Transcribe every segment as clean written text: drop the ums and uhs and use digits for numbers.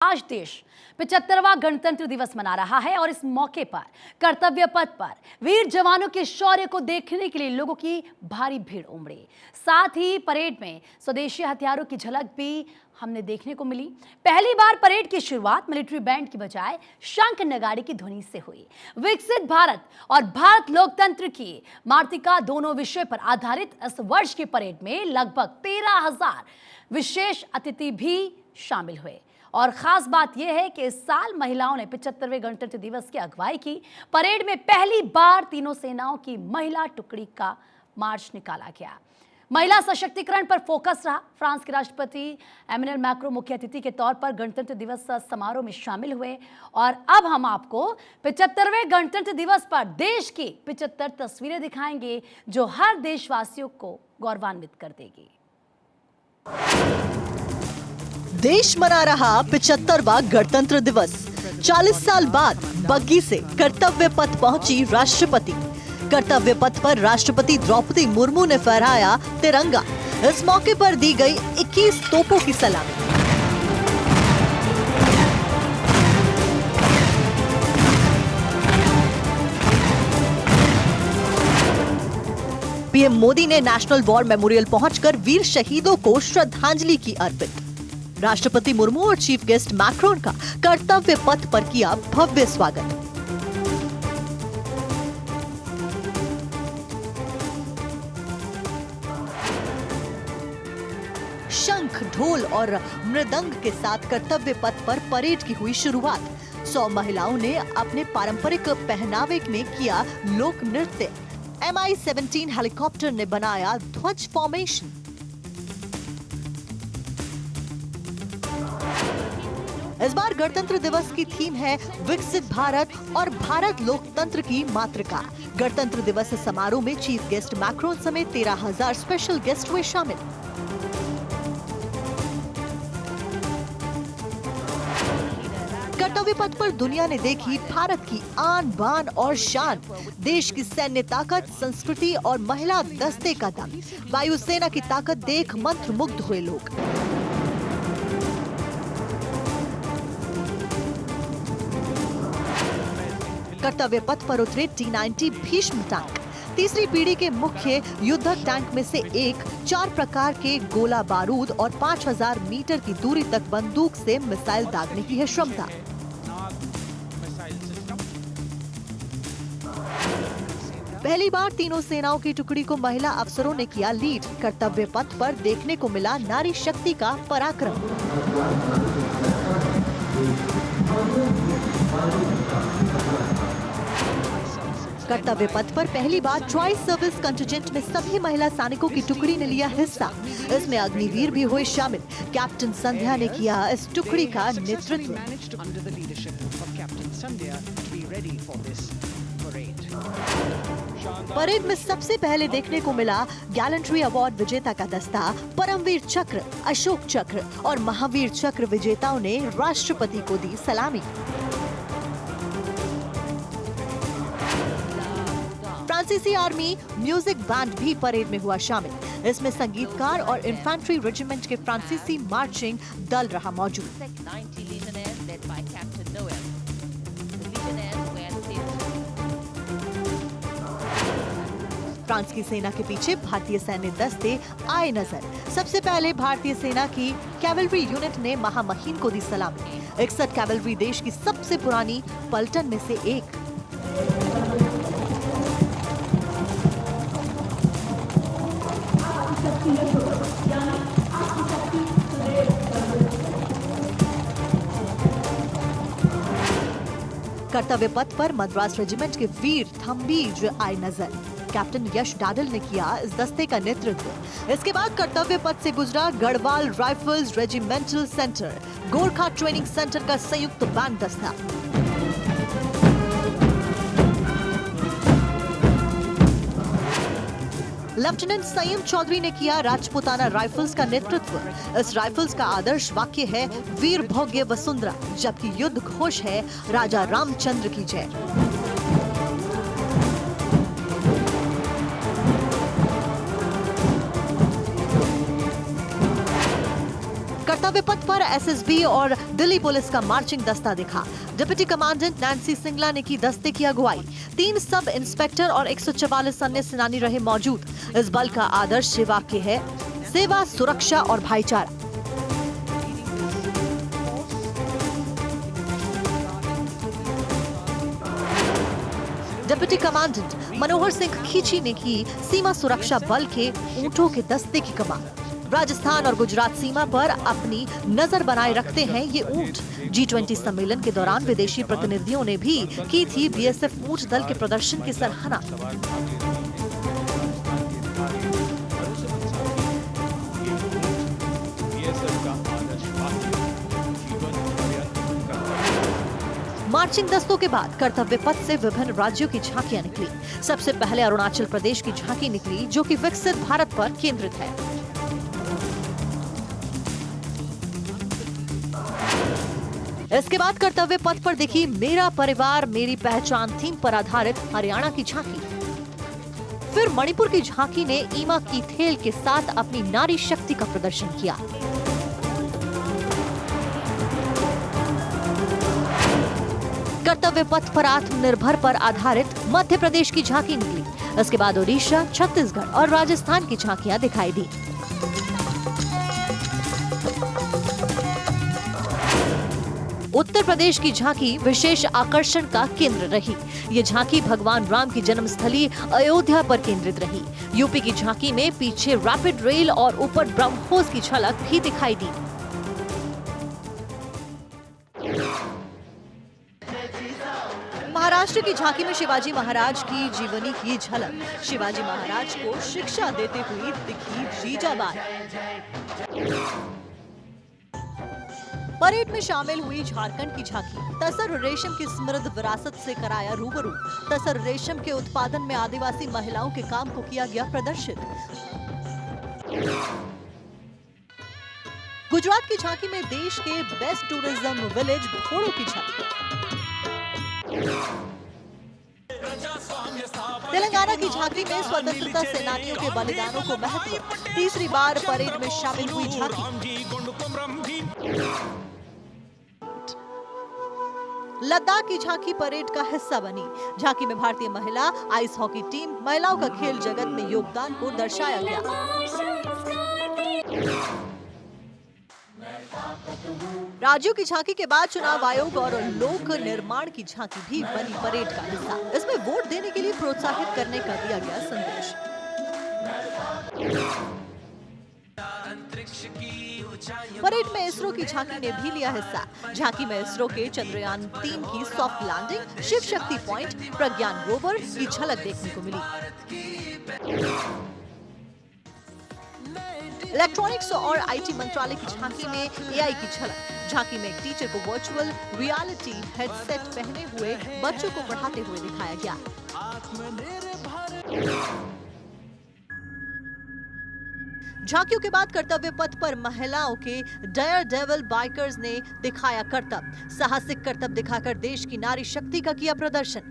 आज देश 75वां गणतंत्र दिवस मना रहा है और इस मौके पर कर्तव्य पथ पर वीर जवानों के शौर्य को देखने के लिए लोगों की भारी भीड़ उमड़ी। साथ ही परेड में स्वदेशी हथियारों की झलक भी हमने देखने को मिली। पहली बार परेड की शुरुआत मिलिट्री बैंड की बजाय शंख नगाड़े की ध्वनि से हुई। विकसित भारत और भारत लोकतंत्र की मार्तिका दोनों विषय पर आधारित इस वर्ष की परेड में लगभग 13,000 विशेष अतिथि भी शामिल हुए। और खास बात यह है कि इस साल महिलाओं ने 75वें गणतंत्र दिवस की अगुवाई की। परेड में पहली बार तीनों सेनाओं की महिला टुकड़ी का मार्च निकाला गया। महिला सशक्तिकरण पर फोकस रहा। फ्रांस के राष्ट्रपति एमेनुएल मैक्रों मुख्य अतिथि के तौर पर गणतंत्र दिवस समारोह में शामिल हुए। और अब हम आपको 75वें गणतंत्र दिवस पर देश की 75 तस्वीरें दिखाएंगे जो हर देशवासियों को गौरवान्वित कर देगी। देश मना रहा 75वां गणतंत्र दिवस। 40 साल बाद बग्गी से कर्तव्य पथ पहुंची राष्ट्रपति। कर्तव्य पथ पर राष्ट्रपति द्रौपदी मुर्मू ने फहराया तिरंगा। इस मौके पर दी गई 21 तोपों की सलामी। पीएम मोदी ने नेशनल वॉर मेमोरियल पहुंचकर वीर शहीदों को श्रद्धांजलि की अर्पित। राष्ट्रपति मुर्मू और चीफ गेस्ट मैक्रोन का कर्तव्य पथ पर किया भव्य स्वागत। शंख, ढोल और मृदंग के साथ कर्तव्य पथ पर परेड की हुई शुरुआत। 100 महिलाओं ने अपने पारंपरिक पहनावे में किया लोक नृत्य। MI-17 हेलीकॉप्टर ने बनाया ध्वज फॉर्मेशन। इस बार गणतंत्र दिवस की थीम है विकसित भारत और भारत लोकतंत्र की मातृका। गणतंत्र दिवस समारोह में चीफ गेस्ट मैक्रोन समेत 13,000 स्पेशल गेस्ट हुए शामिल। कर्तव्य पथ पर दुनिया ने देखी भारत की आन बान और शान, देश की सैन्य ताकत, संस्कृति और महिला दस्ते का दम। वायुसेना की ताकत देख मंत्रमुग्ध हुए लोग। कर्तव्य पथ पर उतरे T-90 भीष्म टैंक, तीसरी पीढ़ी के मुख्य युद्धक टैंक में से एक। 4 प्रकार के गोला बारूद और 5,000 मीटर की दूरी तक बंदूक से मिसाइल दागने की है क्षमता। पहली बार तीनों सेनाओं की टुकड़ी को महिला अफसरों ने किया लीड। कर्तव्य पथ पर देखने को मिला नारी शक्ति का पराक्रम। कर्तव्य पथ पर पहली बार ट्राई सर्विस कंटिजेंट में सभी महिला सैनिकों की टुकड़ी ने लिया हिस्सा। इसमें अग्निवीर भी हुए शामिल। कैप्टन संध्या ने किया इस टुकड़ी का नेतृत्व। परेड में सबसे पहले देखने को मिला गैलेंट्री अवार्ड विजेता का दस्ता। परमवीर चक्र, अशोक चक्र और महावीर चक्र विजेताओं ने राष्ट्रपति को दी सलामी। फ्रांसीसी आर्मी म्यूजिक बैंड भी परेड में हुआ शामिल। इसमें संगीतकार और इन्फेंट्री रेजिमेंट के फ्रांसीसी मार्चिंग दल रहा मौजूद। फ्रांस की सेना के पीछे भारतीय सैन्य दस्ते आए नजर। सबसे पहले भारतीय सेना की कैवलरी यूनिट ने महामहिम को दी सलामी। 61 कैवलरी देश की सबसे पुरानी पलटन में से एक। कर्तव्य पथ पर मद्रास रेजिमेंट के वीर थम्बीज आए नजर। कैप्टन यश डाडल ने किया इस दस्ते का नेतृत्व। इसके बाद कर्तव्य पथ से गुजरा Garhwal rifles regimental centre, Gorkha training centre का संयुक्त बैंड दस्ता। लेफ्टिनेंट संयम चौधरी ने किया राजपूताना राइफल्स का नेतृत्व। इस राइफल्स का आदर्श वाक्य है वीर भोग्य वसुंधरा, जबकि युद्ध घोष है राजा रामचंद्र की जय। कर्तव्य पथ पर एसएसबी और दिल्ली पुलिस का मार्चिंग दस्ता दिखा। डिप्टी कमांडेंट नैन्सी सिंगला ने की दस्ते की अगुवाई। 3 सब इंस्पेक्टर और 144 अन्य सेनानी रहे मौजूद। इस बल का आदर्श वाक्य है सेवा, सुरक्षा और भाईचारा। डिप्टी कमांडेंट मनोहर सिंह खींची ने की सीमा सुरक्षा बल के ऊंटों के दस्ते की कमान। राजस्थान और गुजरात सीमा पर अपनी नजर बनाए रखते हैं ये ऊंट। G20 सम्मेलन के दौरान विदेशी प्रतिनिधियों ने भी की थी बीएसएफ ऊंट दल के प्रदर्शन की सराहना। मार्चिंग दस्तों के बाद कर्तव्य पथ से विभिन्न राज्यों की झांकियां निकली। सबसे पहले अरुणाचल प्रदेश की झांकी निकली, जो कि विकसित भारत पर केंद्रित है। इसके बाद कर्तव्य पथ पर दिखी मेरा परिवार मेरी पहचान थीम पर आधारित हरियाणा की झांकी। फिर मणिपुर की झांकी ने ईमा की थेल के साथ अपनी नारी शक्ति का प्रदर्शन किया। कर्तव्य पथ पर आत्मनिर्भर पर आधारित मध्य प्रदेश की झांकी निकली। इसके बाद ओडिशा, छत्तीसगढ़ और राजस्थान की झांकियां दिखाई दी। उत्तर प्रदेश की झांकी विशेष आकर्षण का केंद्र रही। ये झांकी भगवान राम की जन्मस्थली अयोध्या पर केंद्रित रही। यूपी की झांकी में पीछे रैपिड रेल और ऊपर ब्रह्मोस की झलक भी दिखाई दी। महाराष्ट्र की झांकी में शिवाजी महाराज की जीवनी की झलक। शिवाजी महाराज को शिक्षा देते हुए दिखी जीजाबाई। परेड में शामिल हुई झारखंड की झांकी। तसर रेशम की समृद्ध विरासत से कराया रूबरू। तसर रेशम के उत्पादन में आदिवासी महिलाओं के काम को किया गया प्रदर्शित। गुजरात की झांकी में देश के बेस्ट टूरिज्म विलेज घोड़ों की झांकी। तेलंगाना की झांकी में स्वतंत्रता सेनानियों के बलिदानों को महत्व। तीसरी बार परेड में शामिल हुई झांकी। लद्दाख की झांकी परेड का हिस्सा बनी। झांकी में भारतीय महिला आइस हॉकी टीम महिलाओं का खेल जगत में योगदान को दर्शाया गया। राज्यों की झांकी के बाद चुनाव आयोग और लोक निर्माण की झांकी भी बनी परेड का हिस्सा। इसमें वोट देने के लिए प्रोत्साहित करने का दिया गया संदेश। परेड में इसरो की झांकी ने भी लिया हिस्सा। झांकी में इसरो के चंद्रयान 3 की soft landing, Shiv Shakti point, प्रज्ञान रोवर की झलक देखने को मिली। इलेक्ट्रॉनिक्स और आईटी मंत्रालय की झांकी में एआई की झलक। झांकी में एक टीचर को वर्चुअल रियलिटी हेडसेट पहने हुए बच्चों को पढ़ाते हुए दिखाया गया। झांकियों के बाद कर्तव्य पथ पर महिलाओं के डेयर डेविल बाइकर्स ने दिखाया करतब। साहसिक करतब दिखाकर देश की नारी शक्ति का किया प्रदर्शन।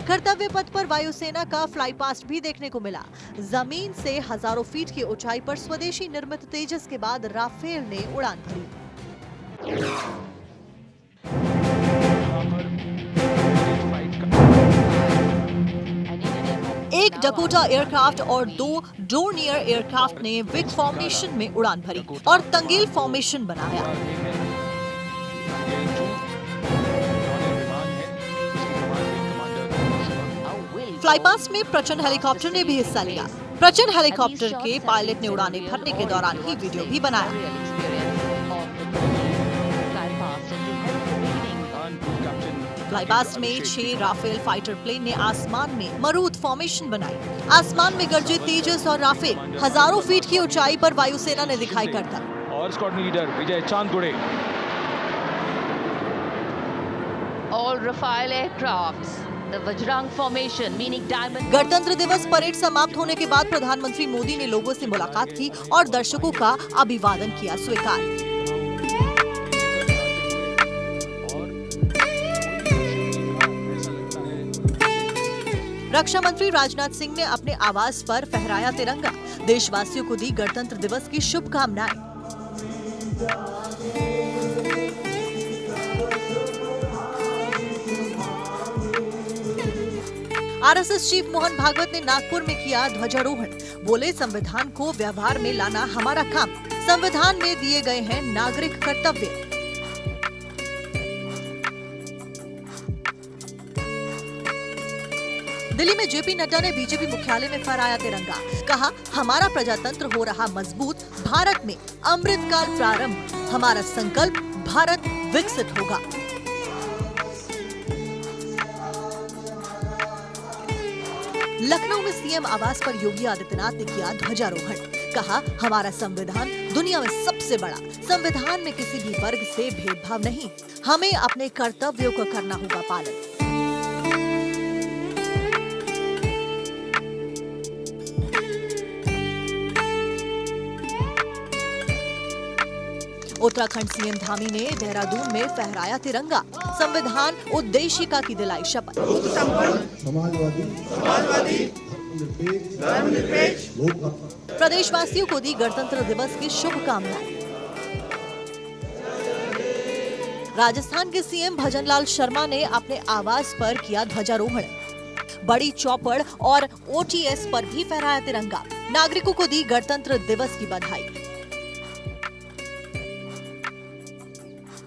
कर्तव्य पथ पर वायुसेना का फ्लाई पास्ट भी देखने को मिला। जमीन से हजारों फीट की ऊंचाई पर स्वदेशी निर्मित तेजस के बाद राफेल ने उड़ान भरी। एक डकोटा एयरक्राफ्ट और 2 डोर्नियर एयरक्राफ्ट ने विग फॉर्मेशन में उड़ान भरी और तंगेल फॉर्मेशन बनाया। फ्लाईपास्ट में प्रचंड हेलीकॉप्टर ने भी हिस्सा लिया। प्रचंड हेलीकॉप्टर के पायलट ने उड़ानें भरने के दौरान ही वीडियो भी बनाया। फ्लाईपास्ट में 6 राफेल फाइटर प्लेन ने आसमान में मरूद फॉर्मेशन बनाई। आसमान में गरजे तेजस और राफेल। हजारों फीट की ऊंचाई पर वायुसेना ने दिखाई करतब। और squadron leader Vijay Chandgude. All Rafale aircrafts, the Vajrang formation meaning diamond. गणतंत्र दिवस परेड समाप्त होने के बाद प्रधानमंत्री मोदी ने लोगों से मुलाकात की और दर्शकों का अभिवादन किया स्वीकार। रक्षा मंत्री राजनाथ सिंह ने अपने आवास पर फहराया तिरंगा। देशवासियों को दी गणतंत्र दिवस की शुभकामनाएं। आरएसएस चीफ मोहन भागवत ने नागपुर में किया ध्वजारोहण। बोले, संविधान को व्यवहार में लाना हमारा काम। संविधान में दिए गए हैं नागरिक कर्तव्य। दिल्ली में जेपी नड्डा ने बीजेपी मुख्यालय में फहराया तिरंगा। कहा, हमारा प्रजातंत्र हो रहा मजबूत, भारत में अमृतकाल प्रारंभ, हमारा संकल्प भारत विकसित होगा। लखनऊ में सीएम आवास पर योगी आदित्यनाथ ने किया ध्वजारोहण। कहा, हमारा संविधान दुनिया में सबसे बड़ा। संविधान में किसी भी वर्ग से भेदभाव नहीं। हमें अपने कर्तव्यों को करना होगा पालन। उत्तराखंड सीएम धामी ने देहरादून में फहराया तिरंगा। संविधान उद्देशिका की दिलाई शपथ। प्रदेशवासियों को दी गणतंत्र दिवस की शुभकामनाएं। राजस्थान के सीएम भजनलाल शर्मा ने अपने आवास पर किया ध्वजारोहण। बड़ी चौपड़ और ओटीएस पर भी फहराया तिरंगा। नागरिकों को दी गणतंत्र दिवस की बधाई।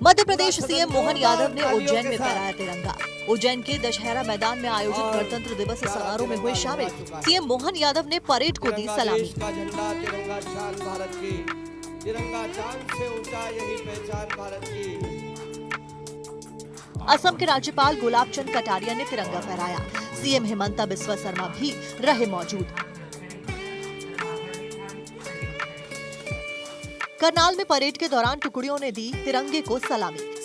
मध्य प्रदेश सीएम मोहन यादव ने उज्जैन में फहराया तिरंगा। उज्जैन के दशहरा मैदान में आयोजित गणतंत्र दिवस समारोह में हुए शामिल। सीएम मोहन यादव ने परेड को दी सलामी। तिरंगा शान भारत की, तिरंगा चांद से ऊंचा, यही पहचान भारत की। असम के राज्यपाल गुलाब चंद कटारिया ने तिरंगा फहराया। सीएम हिमंता बिस्वा शर्मा भी रहे मौजूद। करनाल में परेड के दौरान टुकड़ियों ने दी तिरंगे को सलामी।